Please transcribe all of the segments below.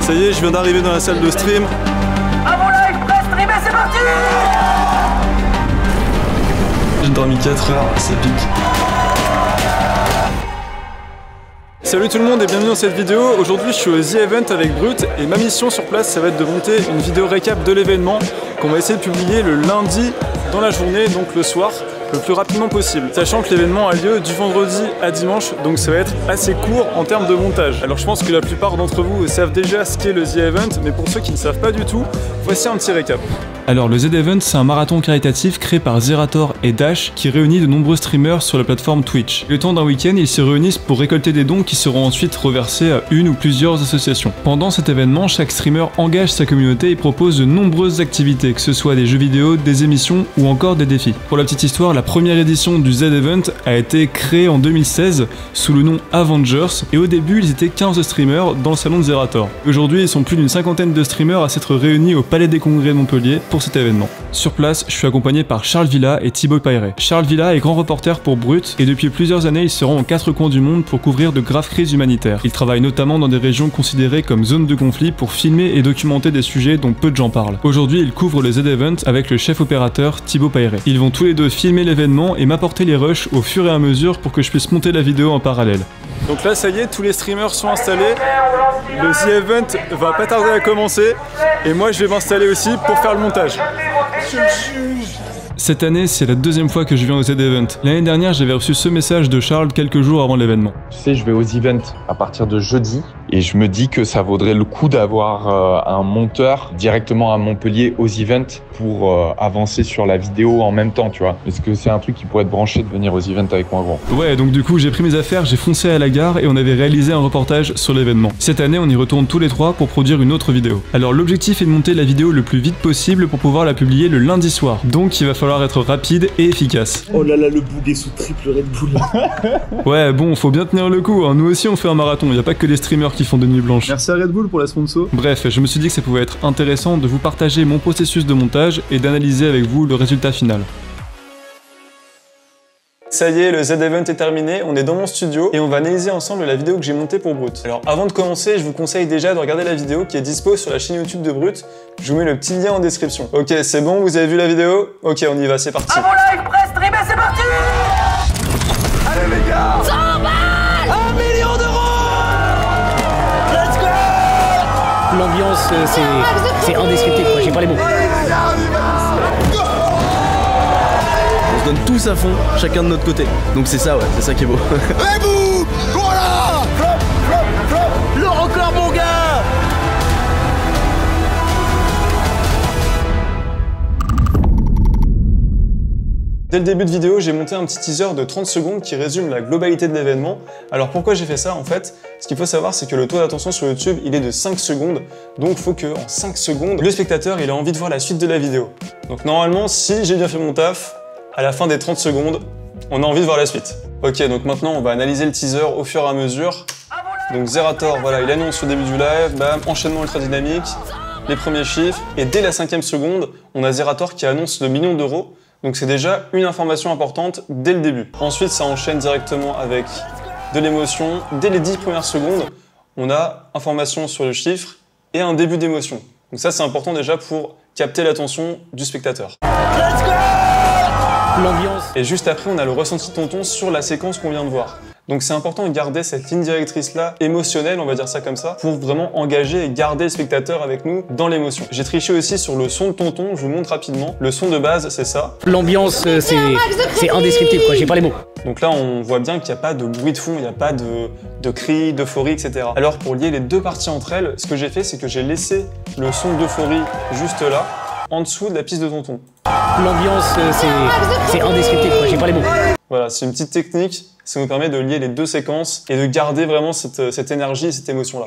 Ça y est, je viens d'arriver dans la salle de stream. À mon live, prêt, streamer, c'est parti! J'ai dormi 4 heures, ça pique. Salut tout le monde et bienvenue dans cette vidéo. Aujourd'hui je suis au The Event avec Brut et ma mission sur place ça va être de monter une vidéo récap de l'événement qu'on va essayer de publier le lundi dans la journée, donc le soir, le plus rapidement possible. Sachant que l'événement a lieu du vendredi à dimanche, donc ça va être assez court en termes de montage. Alors je pense que la plupart d'entre vous savent déjà ce qu'est le The Event, mais pour ceux qui ne savent pas du tout, voici un petit récap. Alors le Z Event c'est un marathon caritatif créé par Zerator et Dash qui réunit de nombreux streamers sur la plateforme Twitch. Le temps d'un week-end, ils se réunissent pour récolter des dons qui seront ensuite reversés à une ou plusieurs associations. Pendant cet événement, chaque streamer engage sa communauté et propose de nombreuses activités, que ce soit des jeux vidéo, des émissions ou encore des défis. Pour la petite histoire, la première édition du Z Event a été créée en 2016 sous le nom Avengers et au début ils étaient 15 streamers dans le salon de Zerator. Aujourd'hui ils sont plus d'une cinquantaine de streamers à s'être réunis au Palais des Congrès de Montpellier pour cet événement. Sur place, je suis accompagné par Charles Villa et Thibaut Pairet. Charles Villa est grand reporter pour Brut et depuis plusieurs années il se rend aux quatre coins du monde pour couvrir de graves crises humanitaires. Il travaille notamment dans des régions considérées comme zones de conflit pour filmer et documenter des sujets dont peu de gens parlent. Aujourd'hui il couvre le Z Event avec le chef opérateur Thibaut Pairet. Ils vont tous les deux filmer l'événement et m'apporter les rushs au fur et à mesure pour que je puisse monter la vidéo en parallèle. Donc là ça y est, tous les streamers sont installés, le The Event va pas tarder à commencer et moi je vais m'installer aussi pour faire le montage. Cette année, c'est la deuxième fois que je viens au Z Event. L'année dernière, j'avais reçu ce message de Charles quelques jours avant l'événement. Tu sais, je vais aux events à partir de jeudi et je me dis que ça vaudrait le coup d'avoir un monteur directement à Montpellier aux events pour avancer sur la vidéo en même temps, tu vois. Est-ce que c'est un truc qui pourrait te brancher de venir aux events avec moi, gros? Ouais, donc du coup, j'ai pris mes affaires, j'ai foncé à la gare et on avait réalisé un reportage sur l'événement. Cette année, on y retourne tous les trois pour produire une autre vidéo. Alors l'objectif est de monter la vidéo le plus vite possible pour pouvoir la publier le lundi soir. Donc il va falloir être rapide et efficace. Oh là là, le boulet sous triple Red Bull. Ouais, bon, faut bien tenir le coup, hein. Nous aussi on fait un marathon, y a pas que les streamers qui font des nuits blanches. Merci à Red Bull pour la sponsor. Bref, je me suis dit que ça pouvait être intéressant de vous partager mon processus de montage et d'analyser avec vous le résultat final. Ça y est, le Z Event est terminé, on est dans mon studio et on va analyser ensemble la vidéo que j'ai montée pour Brut. Alors avant de commencer, je vous conseille déjà de regarder la vidéo qui est dispo sur la chaîne YouTube de Brut. Je vous mets le petit lien en description. Ok, c'est bon, vous avez vu la vidéo? Ok, on y va, c'est parti. À mon live, prêt, streamer, c'est parti! Allez les gars! 100 balles! 1 million d'euros! Let's go! L'ambiance, c'est indescriptible, quoi. J'ai pas les mots. On se donne tous à fond, chacun de notre côté. Donc c'est ça, ouais, c'est ça qui est beau. Et boum! Voilà! Flop, flop, flop! Le record, mon gars! Dès le début de vidéo, j'ai monté un petit teaser de 30 secondes qui résume la globalité de l'événement. Alors pourquoi j'ai fait ça en fait? Ce qu'il faut savoir, c'est que le taux d'attention sur YouTube, il est de 5 secondes. Donc il faut que en 5 secondes, le spectateur il a envie de voir la suite de la vidéo. Donc normalement, si j'ai bien fait mon taf, à la fin des 30 secondes, on a envie de voir la suite. Ok, donc maintenant on va analyser le teaser au fur et à mesure. Donc Zerator, voilà, il annonce au début du live, bam, enchaînement ultra dynamique, les premiers chiffres, et dès la 5e seconde, on a Zerator qui annonce le million d'euros. Donc c'est déjà une information importante dès le début. Ensuite, ça enchaîne directement avec de l'émotion. Dès les 10 premières secondes, on a information sur le chiffre et un début d'émotion. Donc ça, c'est important déjà pour capter l'attention du spectateur. Let's go! L'ambiance. Et juste après, on a le ressenti de tonton sur la séquence qu'on vient de voir. Donc c'est important de garder cette ligne directrice-là, émotionnelle, on va dire ça comme ça, pour vraiment engager et garder le spectateur avec nous dans l'émotion. J'ai triché aussi sur le son de tonton, je vous montre rapidement. Le son de base, c'est ça. L'ambiance, c'est indescriptible, quoi. J'ai pas les mots. Donc là, on voit bien qu'il n'y a pas de bruit de fond, il n'y a pas de cris, d'euphorie, etc. Alors pour lier les deux parties entre elles, ce que j'ai fait, c'est que j'ai laissé le son d'euphorie juste là, en dessous de la piste de tonton. L'ambiance, c'est indescriptible, quoi. J'ai pas les mots. Voilà, c'est une petite technique, ça nous permet de lier les deux séquences et de garder vraiment cette énergie et cette émotion-là.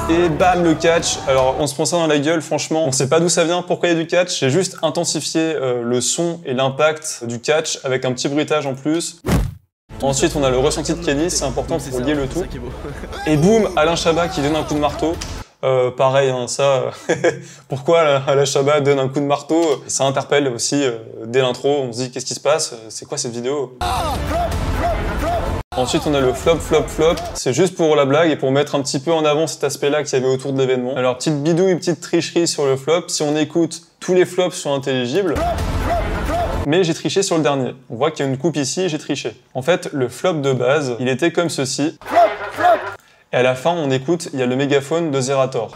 Et bam, le catch. Alors, on se prend ça dans la gueule, franchement, on sait pas d'où ça vient, pourquoi il y a du catch. J'ai juste intensifié le son et l'impact du catch avec un petit bruitage en plus. Ensuite, on a le ressenti de Kenny, c'est important pour lier le tout. Et boum, Alain Chabat qui donne un coup de marteau. Pareil, hein, ça, pourquoi Alain Chabat donne un coup de marteau? Ça interpelle aussi dès l'intro, on se dit qu'est-ce qui se passe? C'est quoi cette vidéo? Ensuite, on a le flop, flop, flop. C'est juste pour la blague et pour mettre un petit peu en avant cet aspect-là qu'il y avait autour de l'événement. Alors, petite bidouille, petite tricherie sur le flop. Si on écoute, tous les flops sont intelligibles. Mais j'ai triché sur le dernier. On voit qu'il y a une coupe ici, j'ai triché. En fait, le flop de base, il était comme ceci. Et à la fin, on écoute, il y a le mégaphone de Zerator.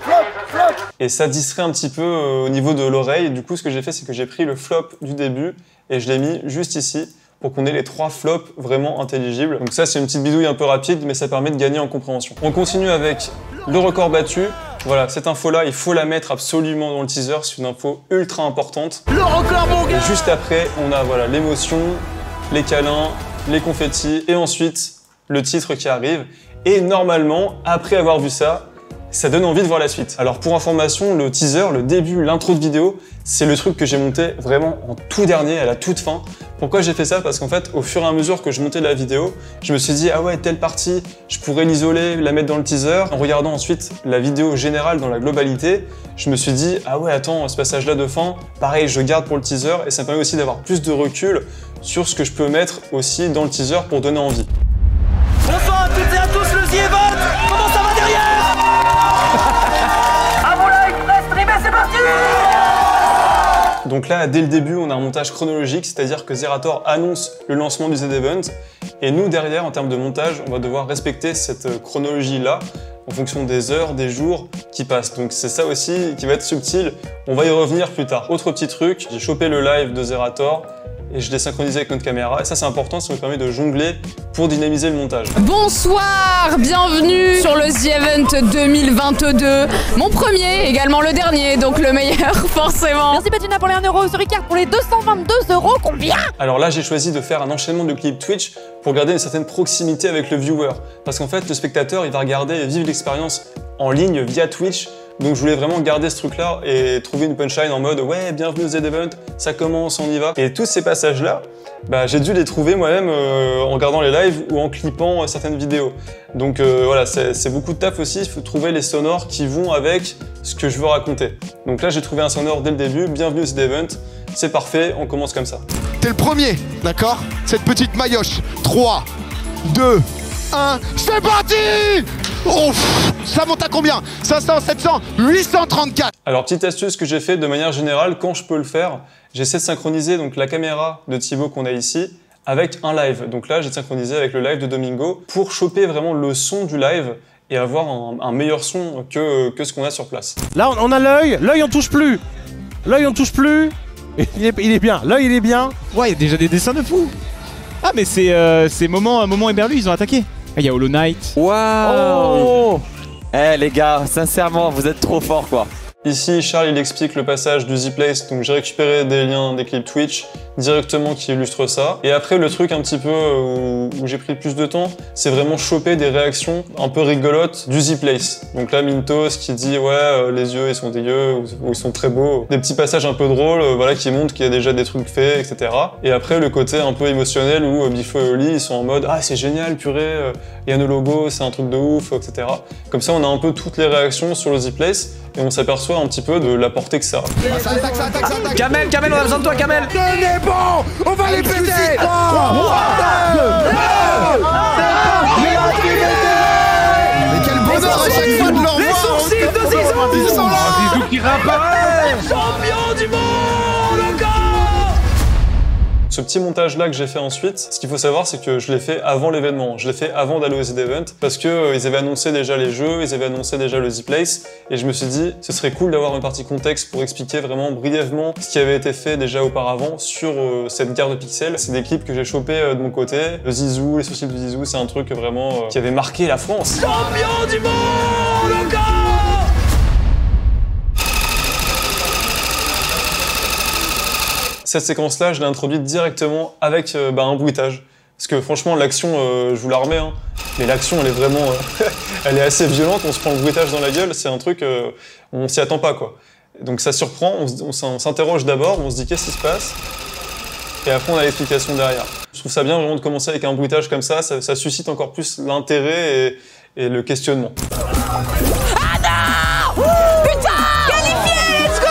Et ça distrait un petit peu au niveau de l'oreille. Du coup, ce que j'ai fait, c'est que j'ai pris le flop du début et je l'ai mis juste ici pour qu'on ait les 3 flops vraiment intelligibles. Donc ça, c'est une petite bidouille un peu rapide, mais ça permet de gagner en compréhension. On continue avec le record battu. Voilà, cette info-là, il faut la mettre absolument dans le teaser. C'est une info ultra importante. Le record, mon gars! Et juste après, on a voilà, l'émotion, les câlins, les confettis et ensuite le titre qui arrive. Et normalement, après avoir vu ça, ça donne envie de voir la suite. Alors pour information, le teaser, le début, l'intro de vidéo, c'est le truc que j'ai monté vraiment en tout dernier, à la toute fin. Pourquoi j'ai fait ça? Parce qu'en fait, au fur et à mesure que je montais la vidéo, je me suis dit, ah ouais, telle partie, je pourrais l'isoler, la mettre dans le teaser. En regardant ensuite la vidéo générale dans la globalité, je me suis dit, ah ouais, attends, ce passage-là de fin, pareil, je garde pour le teaser et ça me permet aussi d'avoir plus de recul sur ce que je peux mettre aussi dans le teaser pour donner envie. Bonsoir à toutes et à tous, le The Event! Comment ça va derrière? À vos likes, press, streamer, c'est parti! Donc là, dès le début, on a un montage chronologique, c'est-à-dire que Zerator annonce le lancement du Z-Event, et nous, derrière, en termes de montage, on va devoir respecter cette chronologie-là, en fonction des heures, des jours qui passent. Donc c'est ça aussi qui va être subtil, on va y revenir plus tard. Autre petit truc, j'ai chopé le live de Zerator, et je l'ai synchronisé avec notre caméra, et ça c'est important, ça me permet de jongler pour dynamiser le montage. Bonsoir, bienvenue sur le The Event 2022, mon premier, également le dernier, donc le meilleur forcément. Merci Bettina pour les 1 € sur Ricard pour les 222 €, combien? Alors là j'ai choisi de faire un enchaînement de clips Twitch pour garder une certaine proximité avec le viewer, parce qu'en fait le spectateur il va regarder et vivre l'expérience en ligne via Twitch. Donc je voulais vraiment garder ce truc-là et trouver une punchline en mode « Ouais, bienvenue au Z-Event, ça commence, on y va ». Et tous ces passages-là, bah, j'ai dû les trouver moi-même en regardant les lives ou en clippant certaines vidéos. Donc voilà, c'est beaucoup de taf aussi, il faut trouver les sonores qui vont avec ce que je veux raconter. Donc là, j'ai trouvé un sonore dès le début, bienvenue au Z-Event, c'est parfait, on commence comme ça. T'es le premier, d'accord? Cette petite maillotche. 3, 2, 1, c'est parti! Oh, ça monte à combien? 500, 700, 834. Alors petite astuce que j'ai fait de manière générale, quand je peux le faire, j'essaie de synchroniser donc la caméra de Thibaut qu'on a ici avec un live. Donc là j'ai synchronisé avec le live de Domingo pour choper vraiment le son du live et avoir un meilleur son que ce qu'on a sur place. Là on a l'œil on touche plus. L'œil on touche plus. Il est bien, l'œil il est bien. Ouais, il y a déjà des dessins de fou. Ah mais c'est moment Eberlu, ils ont attaqué. Ah, il y a Hollow Knight. Waouh! Eh les gars, sincèrement, vous êtes trop forts quoi. Ici, Charles il explique le passage du Z-Place, donc j'ai récupéré des liens des clips Twitch directement qui illustrent ça. Et après, le truc un petit peu où j'ai pris plus de temps, c'est vraiment choper des réactions un peu rigolotes du Z-Place. Donc là, Mintos qui dit « Ouais, les yeux ils sont dégueux » ou « Ils sont très beaux ». Des petits passages un peu drôles, voilà, qui montrent qu'il y a déjà des trucs faits, etc. Et après, le côté un peu émotionnel où Bifo et Oli ils sont en mode « Ah, c'est génial, purée, Yann le logo, c'est un truc de ouf, etc. » Comme ça, on a un peu toutes les réactions sur le Z-Place et on s'aperçoit un petit peu de la portée que ça a. Ça attaque. Kamel, on a besoin de toi, Kamel! Tenez bon! On va les péter! Mais quel bonheur à chaque fois de leur voir! Les sourcils de Zizou! Ils sont là! Zizou qui réapparaît! Champion du monde encore! Ce petit montage-là que j'ai fait ensuite, ce qu'il faut savoir, c'est que je l'ai fait avant l'événement. Je l'ai fait avant d'aller au Z-Event parce que ils avaient annoncé déjà les jeux, ils avaient annoncé déjà le Z-Place et je me suis dit, ce serait cool d'avoir une partie contexte pour expliquer vraiment brièvement ce qui avait été fait déjà auparavant sur cette guerre de pixels. C'est des clips que j'ai chopés de mon côté. Le Zizou, les sourcils de Zizou, c'est un truc vraiment qui avait marqué la France. Champion du monde encore! Cette séquence-là, je l'ai introduite directement avec un bruitage. Parce que franchement, l'action, je vous la remets, hein, mais l'action, elle est vraiment... elle est assez violente, on se prend le bruitage dans la gueule, c'est un truc... on s'y attend pas, quoi. Donc ça surprend, on s'interroge d'abord, on se dit qu'est-ce qui se passe, et après on a l'explication derrière. Je trouve ça bien vraiment de commencer avec un bruitage comme ça suscite encore plus l'intérêt et le questionnement. Ah non! Putain! Qualifié, let's go!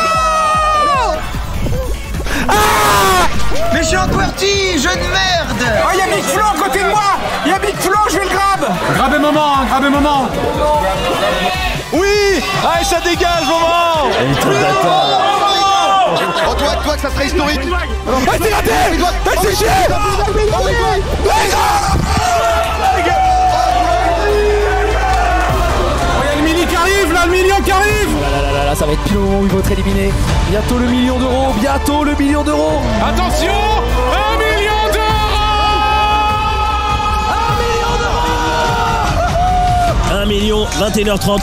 Mais je suis en QWERTY, jeu de merde! Oh, y'a Big Flo à côté de moi! Y'a Big Flo, grabez moment. Oui. Allez, ça dégage, moment. Oh, toi, ça serait historique. C'est raté. C'est chier. Il y a le mini qui arrive, là, le million qui arrive. Là, ça va être pile au moment où ils vont être éliminés. Bientôt le million d'euros, bientôt le million d'euros. Attention, 1 million d'euros. 1 million, 21h30.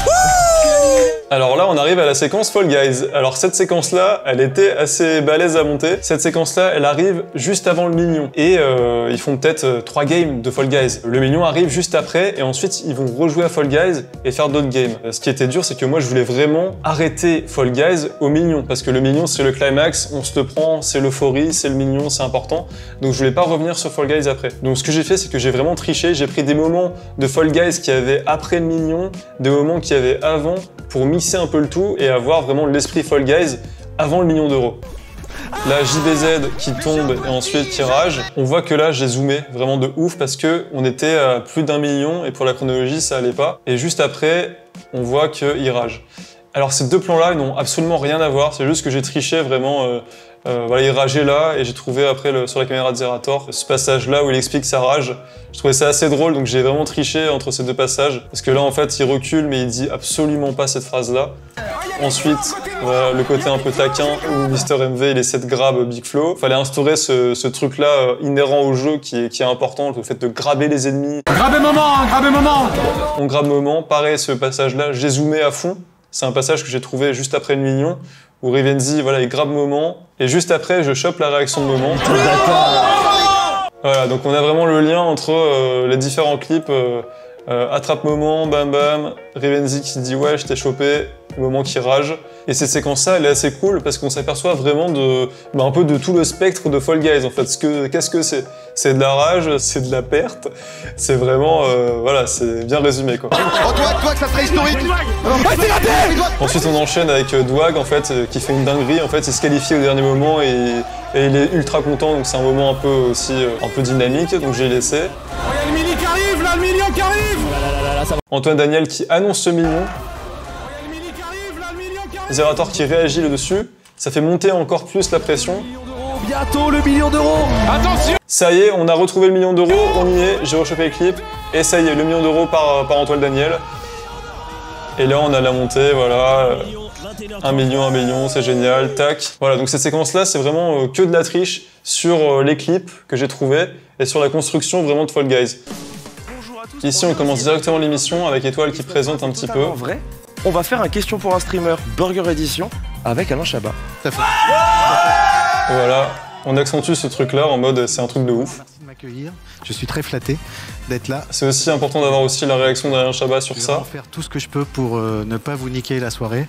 Alors là, on arrive à la séquence Fall Guys. Alors cette séquence-là, elle était assez balèze à monter. Cette séquence-là, elle arrive juste avant le million. Et ils font peut-être 3 games de Fall Guys. Le million arrive juste après, et ensuite, ils vont rejouer à Fall Guys et faire d'autres games. Ce qui était dur, c'est que moi, je voulais vraiment arrêter Fall Guys au million. Parce que le million, c'est le climax, on se le prend, c'est l'euphorie, c'est le million, c'est important. Donc je voulais pas revenir sur Fall Guys après. Donc ce que j'ai fait, c'est que j'ai vraiment triché. J'ai pris des moments de Fall Guys qui avaient après le million, des moments qui avaient avant, pour mixer un peu le tout et avoir vraiment l'esprit Fall Guys avant le million d'euros. Là, JBZ qui tombe et ensuite qui rage. On voit que là, j'ai zoomé vraiment de ouf parce que on était à plus d'1 million et pour la chronologie, ça allait pas. Et juste après, on voit qu'il rage. Alors ces deux plans-là, ils n'ont absolument rien à voir. C'est juste que j'ai triché vraiment. Voilà, il rageait là et j'ai trouvé après sur la caméra de Zerator ce passage-là où il explique sa rage. Je trouvais ça assez drôle, donc j'ai vraiment triché entre ces deux passages. Parce que là, en fait, il recule, mais il dit absolument pas cette phrase-là. Ensuite, voilà, le côté un peu taquin où Mr. MV il essaie de grab Big Flo. Fallait instaurer ce truc-là inhérent au jeu qui est important, le fait de grabber les ennemis. Grabez moment, grabez moment. On grabe moment, pareil, ce passage-là, j'ai zoomé à fond. C'est un passage que j'ai trouvé juste après le million, où Rivenzi, voilà, il grabe moment, et juste après, je chope la réaction de moment. Voilà, donc on a vraiment le lien entre les différents clips. Attrape moment, bam bam, Rivenzi qui dit ouais, je t'ai chopé, moment qui rage. Et cette séquence-là, elle est assez cool parce qu'on s'aperçoit vraiment un peu de tout le spectre de Fall Guys en fait. Qu'est-ce que c'est? C'est de la rage, c'est de la perte, c'est vraiment, voilà, c'est bien résumé quoi. Oh, Dwag, ça serait historique. Ensuite, on enchaîne avec Dwag en fait, qui fait une dinguerie. En fait, il se qualifie au dernier moment et il est ultra content, donc c'est un moment un peu aussi un peu dynamique, donc j'ai laissé. Il y a le mini qui arrive, là, le million qui arrive. Antoine Daniel qui annonce ce million. Zerator qui réagit là-dessus. Ça fait monter encore plus la pression. Bientôt le million d'euros. Attention. Ça y est, on a retrouvé le million d'euros, on y est, j'ai rechopé les clips. Et ça y est, le million d'euros par Antoine Daniel. Et là, on a la montée, voilà. 1 million, c'est génial, tac. Voilà, donc cette séquence-là, c'est vraiment que de la triche sur les clips que j'ai trouvés et sur la construction vraiment de Fall Guys. Ici, on commence directement l'émission avec Étoile qui présente un petit peu. En vrai, on va faire un question pour un streamer Burger Edition avec Alain Chabat. Voilà, on accentue ce truc-là en mode c'est un truc de ouf. Merci de m'accueillir, je suis très flatté d'être là. C'est aussi important d'avoir aussi la réaction d'Alain Chabat sur ça. Je vais faire tout ce que je peux pour ne pas vous niquer la soirée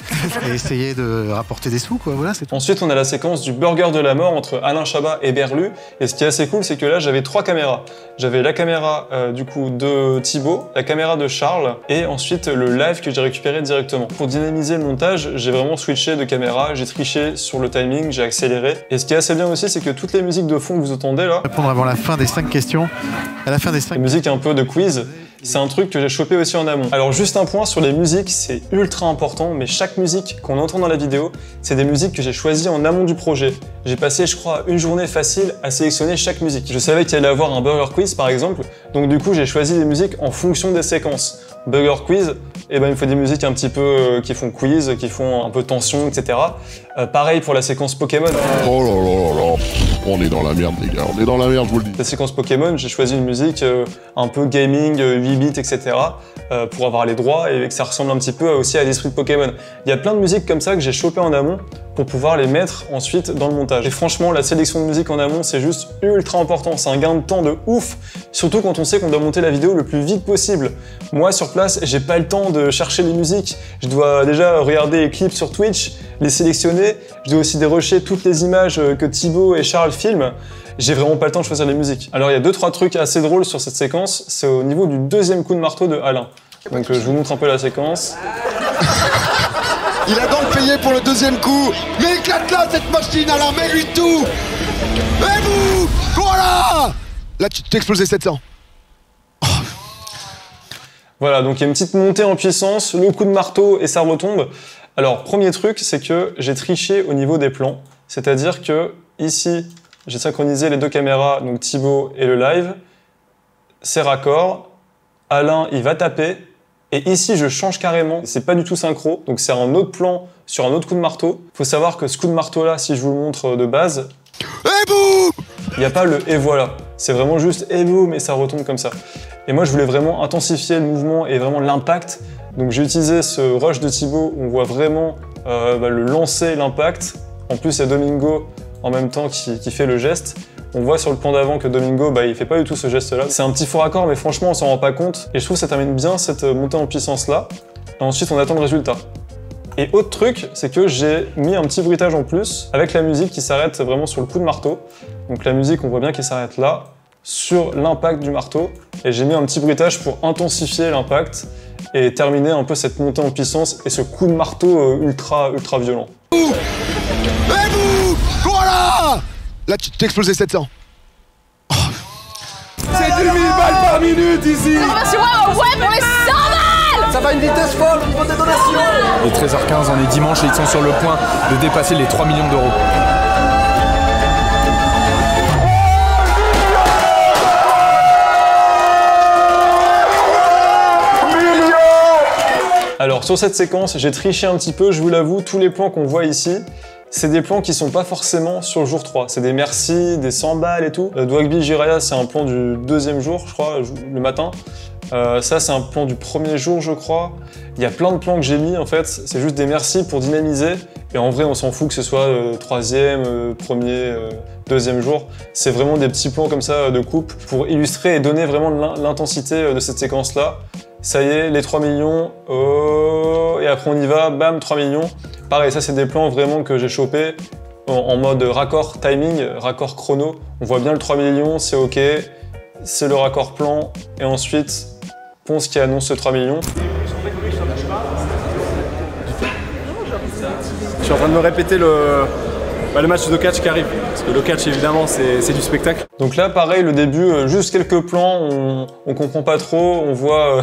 et essayer de rapporter des sous, quoi. Voilà, c'est tout. Ensuite, on a la séquence du burger de la mort entre Alain Chabat et Berlu. Et ce qui est assez cool, c'est que là, j'avais 3 caméras. J'avais la caméra du coup de Thibaut, la caméra de Charles et ensuite le live que j'ai récupéré directement. Pour dynamiser le montage, j'ai vraiment switché de caméra, j'ai triché sur le timing, j'ai accéléré. Et ce qui est assez bien aussi, c'est que toutes les musiques de fond que vous entendez là... Répondre avant la fin des 5 questions. À la fin des 5... La musique un peu de quiz, c'est un truc que j'ai chopé aussi en amont. Alors juste un point sur les musiques, c'est ultra important, mais chaque musique qu'on entend dans la vidéo, c'est des musiques que j'ai choisies en amont du projet. J'ai passé, je crois, une journée facile à sélectionner chaque musique. Je savais qu'il allait y avoir un burger quiz par exemple, donc du coup j'ai choisi des musiques en fonction des séquences. Burger quiz, et ben il me faut des musiques un petit peu qui font quiz, qui font un peu tension, etc. Pareil pour la séquence Pokémon. Oh là là là là, on est dans la merde les gars, on est dans la merde, je vous le dis. La séquence Pokémon, j'ai choisi une musique un peu gaming, 8 bits, etc. Pour avoir les droits et que ça ressemble un petit peu aussi à l'esprit de Pokémon. Il y a plein de musiques comme ça que j'ai chopé en amont pour pouvoir les mettre ensuite dans le montage. Et franchement, la sélection de musique en amont, c'est juste ultra important. C'est un gain de temps de ouf, surtout quand on sait qu'on doit monter la vidéo le plus vite possible. Moi, sur place, j'ai pas le temps de chercher les musiques. Je dois déjà regarder les clips sur Twitch, les sélectionner. Je dois aussi dérusher toutes les images que Thibaut et Charles filment. J'ai vraiment pas le temps de choisir les musiques. Alors, il y a 2-3 trucs assez drôles sur cette séquence. C'est au niveau du deuxième coup de marteau de Alain. Donc, je vous montre un peu la séquence. Il a donc payé pour le deuxième coup. Mais éclate-la cette machine, Alain, mets-lui tout. Et vous, voilà. Là, tu t'es explosé 700. Voilà, donc il y a une petite montée en puissance, le coup de marteau et ça retombe. Alors, premier truc, c'est que j'ai triché au niveau des plans. C'est-à-dire que ici, j'ai synchronisé les deux caméras, donc Thibaut et le live. C'est raccord. Alain, il va taper. Et ici, je change carrément. C'est pas du tout synchro. Donc, c'est un autre plan sur un autre coup de marteau. Faut savoir que ce coup de marteau-là, si je vous le montre de base, il n'y a pas le « et voilà ». C'est vraiment juste « et boum » et ça retombe comme ça. Et moi, je voulais vraiment intensifier le mouvement et vraiment l'impact. Donc, j'ai utilisé ce rush de Thibaut où on voit vraiment le lancer, l'impact. En plus, il y a Domingo en même temps qui fait le geste. On voit sur le plan d'avant que Domingo, il fait pas du tout ce geste-là. C'est un petit faux raccord, mais franchement, on s'en rend pas compte. Et je trouve que ça termine bien cette montée en puissance-là. Et ensuite, on attend le résultat. Et autre truc, c'est que j'ai mis un petit bruitage en plus avec la musique qui s'arrête vraiment sur le coup de marteau. Donc la musique, on voit bien qu'elle s'arrête là, sur l'impact du marteau. Et j'ai mis un petit bruitage pour intensifier l'impact et terminer un peu cette montée en puissance et ce coup de marteau ultra violent. Voilà! Là, tu t'es explosé 700. Oh. C'est 2000 balles par minute ici! Ouais, pour les 100 balles! Ça va à une vitesse folle au niveau des donations! Il est 13h15, on est dimanche et ils sont sur le point de dépasser les 3 millions d'euros. Alors sur cette séquence, j'ai triché un petit peu, je vous l'avoue, tous les plans qu'on voit ici, c'est des plans qui sont pas forcément sur le jour 3. C'est des merci, des 100 balles et tout. Dwagby Jiraya, c'est un plan du deuxième jour, je crois, le matin. Ça, c'est un plan du premier jour, je crois. Il y a plein de plans que j'ai mis, en fait. C'est juste des merci pour dynamiser. Et en vrai, on s'en fout que ce soit troisième, premier, deuxième jour. C'est vraiment des petits plans comme ça de coupe pour illustrer et donner vraiment l'intensité de cette séquence-là. Ça y est, les 3 millions, oh, et après on y va, bam, 3 millions. Pareil, ça c'est des plans vraiment que j'ai chopé en mode raccord timing, raccord chrono. On voit bien le 3 millions, c'est ok, c'est le raccord plan, et ensuite, Ponce qui annonce ce 3 millions. Je suis en train de me répéter le match de catch qui arrive, parce que le catch évidemment c'est du spectacle. Donc là pareil, le début, juste quelques plans, on comprend pas trop, on voit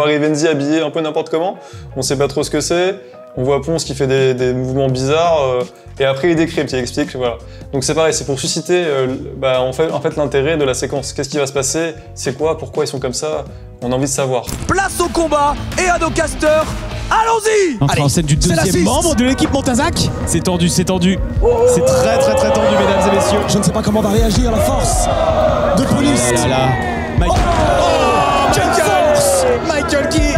Rivenzi habillé un peu n'importe comment, on sait pas trop ce que c'est, on voit Ponce qui fait des mouvements bizarres, et après il décrypte, il explique, voilà. Donc c'est pareil, c'est pour susciter en fait l'intérêt de la séquence. Qu'est-ce qui va se passer? C'est quoi? Pourquoi ils sont comme ça? On a envie de savoir. Place au combat et à nos casteurs. Allons-y! Entrée en scène du deuxième membre de l'équipe Montazak. C'est tendu, c'est tendu. C'est très tendu, mesdames et messieurs. Je ne sais pas comment va réagir la force de police. Oh là là. Michael qui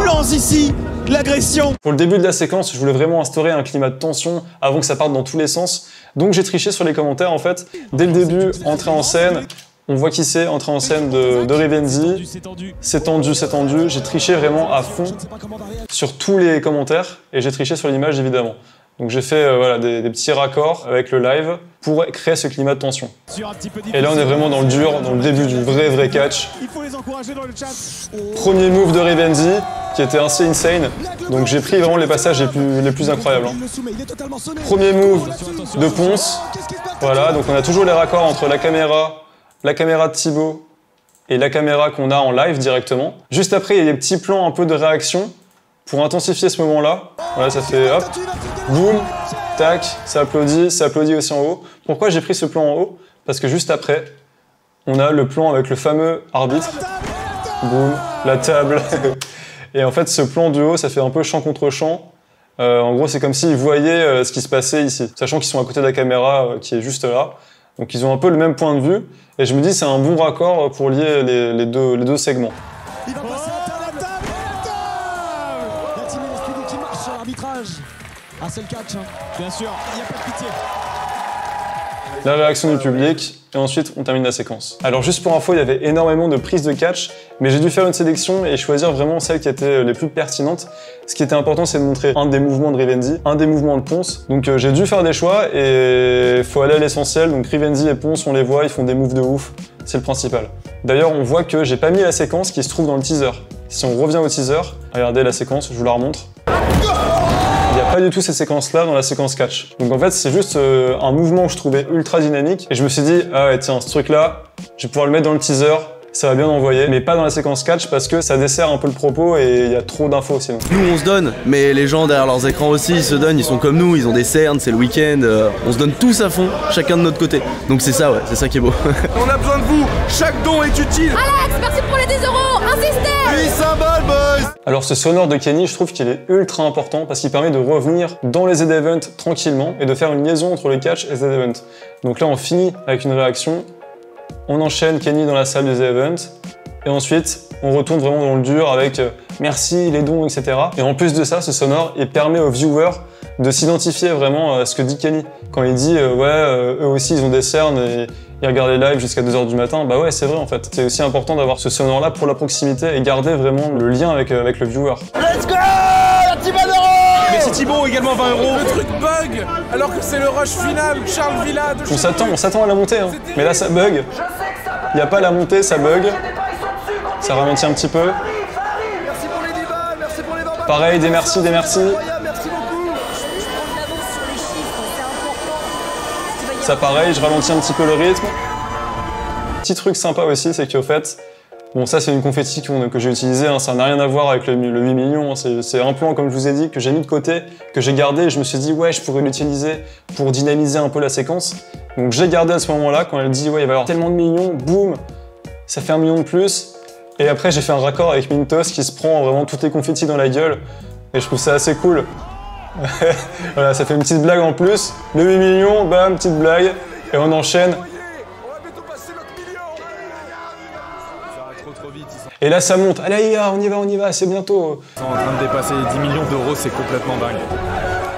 lance ici l'agression. Pour le début de la séquence, je voulais vraiment instaurer un climat de tension avant que ça parte dans tous les sens. Donc j'ai triché sur les commentaires en fait. Dès le début, entrée en scène. On voit qui c'est, entrée en scène de Rivenzi. C'est tendu, c'est tendu. J'ai triché vraiment à fond sur tous les commentaires et j'ai triché sur l'image évidemment. Donc j'ai fait des petits raccords avec le live pour créer ce climat de tension. Et là on est vraiment dans le dur, dans le début du vrai catch. Premier move de Rivenzi qui était assez insane. Donc j'ai pris vraiment les passages les plus incroyables. Premier move de Ponce. Voilà, donc on a toujours les raccords entre la caméra de Thibaut et la caméra qu'on a en live directement. Juste après, il y a des petits plans un peu de réaction pour intensifier ce moment-là. Voilà, ça fait hop, boum, tac, ça applaudit aussi en haut. Pourquoi j'ai pris ce plan en haut? Parce que juste après, on a le plan avec le fameux arbitre. Boum, la table. Et en fait, ce plan du haut, ça fait un peu champ contre champ. En gros, c'est comme s'ils voyaient ce qui se passait ici, sachant qu'ils sont à côté de la caméra qui est juste là. Donc ils ont un peu le même point de vue, et je me dis c'est un bon raccord pour lier les deux segments. Il va passer à table. La team LSPD qui marche sur l'arbitrage. Ah c'est le catch, hein. Bien sûr, il n'y a pas de pitié. La réaction du public, et ensuite on termine la séquence. Alors juste pour info, il y avait énormément de prises de catch, mais j'ai dû faire une sélection et choisir vraiment celles qui étaient les plus pertinentes. Ce qui était important, c'est de montrer un des mouvements de Rivenzi, un des mouvements de Ponce. Donc j'ai dû faire des choix et il faut aller à l'essentiel. Donc Rivenzi et Ponce, on les voit, ils font des moves de ouf, c'est le principal. D'ailleurs, on voit que j'ai pas mis la séquence qui se trouve dans le teaser. Si on revient au teaser, regardez la séquence, je vous la remontre. Il n'y a pas du tout ces séquences-là dans la séquence catch. Donc en fait, c'est juste un mouvement que je trouvais ultra dynamique. Et je me suis dit, ah ouais, tiens, ce truc-là, je vais pouvoir le mettre dans le teaser. ça va bien envoyer, mais pas dans la séquence catch parce que ça dessert un peu le propos et il y a trop d'infos sinon. Nous on se donne, mais les gens derrière leurs écrans aussi ils se donnent, ils sont comme nous, ils ont des cernes, c'est le week-end, on se donne tous à fond, chacun de notre côté. Donc c'est ça, ouais, c'est ça qui est beau. On a besoin de vous, chaque don est utile. Alex, merci pour les 10 €, insistez. 8 symboles, boys. Alors ce sonore de Kenny, je trouve qu'il est ultra important parce qu'il permet de revenir dans les Z-Events tranquillement et de faire une liaison entre le catch et Z-Event. Donc là on finit avec une réaction, on enchaîne Kenny dans la salle du Z-Event et ensuite on retourne vraiment dans le dur avec merci, les dons, etc. Et en plus de ça, ce sonore, il permet aux viewers de s'identifier vraiment à ce que dit Kenny. Quand il dit eux aussi ils ont des cernes et ils regardent les lives jusqu'à 2 h du matin, bah ouais c'est vrai en fait. C'est aussi important d'avoir ce sonore là pour la proximité et garder vraiment le lien avec le viewer. Let's go, un petit 20 €. Mais c'est Thibaut également 20 €. Le truc bug alors que c'est le rush final, Charles Villa de On s'attend à la montée, hein. Mais là ça bug. Il n'y a pas la montée, ça bug. Ça ralentit un petit peu. Merci pour les 10 balles, merci pour les 20 balles. Pareil, des merci, des merci. Merci beaucoup. Ça pareil, je ralentis un petit peu le rythme. Petit truc sympa aussi, c'est qu'au fait, bon ça c'est une confetti que j'ai utilisée, hein, ça n'a rien à voir avec le 8 millions, hein, c'est un plan comme je vous ai dit que j'ai mis de côté, que j'ai gardé et je me suis dit ouais je pourrais l'utiliser pour dynamiser un peu la séquence. Donc j'ai gardé à ce moment-là, quand elle dit ouais il va y avoir tellement de millions, boum, ça fait 1 million de plus. Et après j'ai fait un raccord avec Mintos qui se prend vraiment toutes les confettis dans la gueule et je trouve ça assez cool. Voilà, ça fait une petite blague en plus, le 8 millions, bam, petite blague, et on enchaîne. Et là ça monte, allez les gars, on y va, c'est bientôt. Ils sont en train de dépasser les 10 millions d'euros, c'est complètement dingue.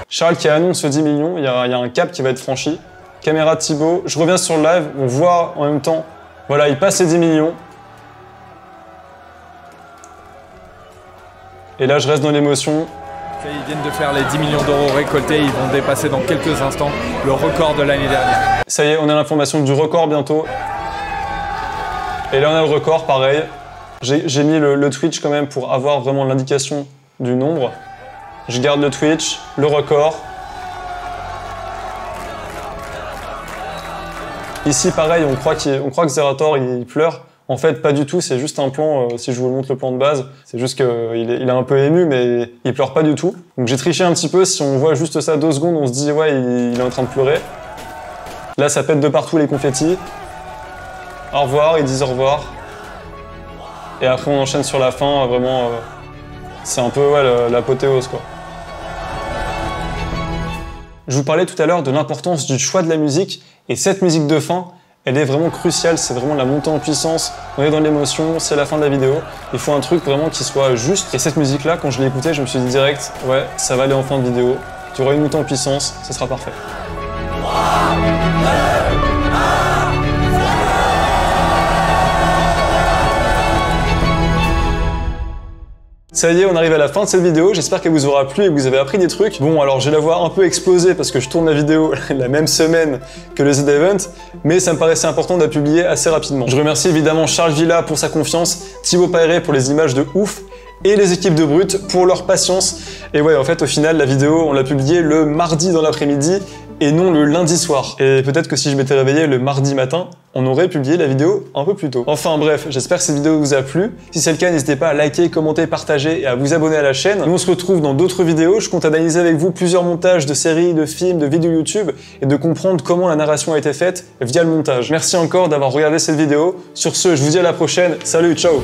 Charles qui annonce 10 millions, il y a un cap qui va être franchi. Caméra de Thibaut, je reviens sur le live, on voit en même temps, voilà, il passe les 10 millions. Et là je reste dans l'émotion. Ils viennent de faire les 10 millions d'euros récoltés, ils vont dépasser dans quelques instants le record de l'année dernière. Ça y est, on a l'information du record bientôt. Et là on a le record, pareil. J'ai mis le Twitch quand même pour avoir vraiment l'indication du nombre. Je garde le Twitch, le record. Ici pareil, on croit que Zerator il pleure. En fait, pas du tout, c'est juste un plan, si je vous montre le plan de base, c'est juste qu'il est un peu ému, mais il pleure pas du tout. Donc j'ai triché un petit peu, si on voit juste ça 2 secondes, on se dit ouais, il est en train de pleurer. Là, ça pète de partout les confettis. Au revoir, ils disent au revoir. Et après, on enchaîne sur la fin, vraiment, c'est un peu ouais, l'apothéose, quoi. Je vous parlais tout à l'heure de l'importance du choix de la musique, et cette musique de fin, elle est vraiment cruciale, c'est vraiment la montée en puissance, on est dans l'émotion, c'est la fin de la vidéo. Il faut un truc vraiment qui soit juste. Et cette musique-là, quand je l'ai écoutée, je me suis dit direct, ouais, ça va aller en fin de vidéo. Tu auras une montée en puissance, ça sera parfait. Ça y est, on arrive à la fin de cette vidéo, j'espère qu'elle vous aura plu et que vous avez appris des trucs. Bon, alors je vais la voir un peu exploser parce que je tourne la vidéo la même semaine que le Z-Event, mais ça me paraissait important de la publier assez rapidement. Je remercie évidemment Charles Villa pour sa confiance, Thibaut Paéré pour les images de ouf, et les équipes de Brut pour leur patience. Et ouais, en fait, au final, la vidéo, on l'a publiée le mardi dans l'après-midi et non le lundi soir. Et peut-être que si je m'étais réveillé le mardi matin, on aurait publié la vidéo un peu plus tôt. Enfin bref, j'espère que cette vidéo vous a plu. Si c'est le cas, n'hésitez pas à liker, commenter, partager et à vous abonner à la chaîne. Nous on se retrouve dans d'autres vidéos. Je compte analyser avec vous plusieurs montages de séries, de films, de vidéos YouTube et de comprendre comment la narration a été faite via le montage. Merci encore d'avoir regardé cette vidéo. Sur ce, je vous dis à la prochaine. Salut, ciao!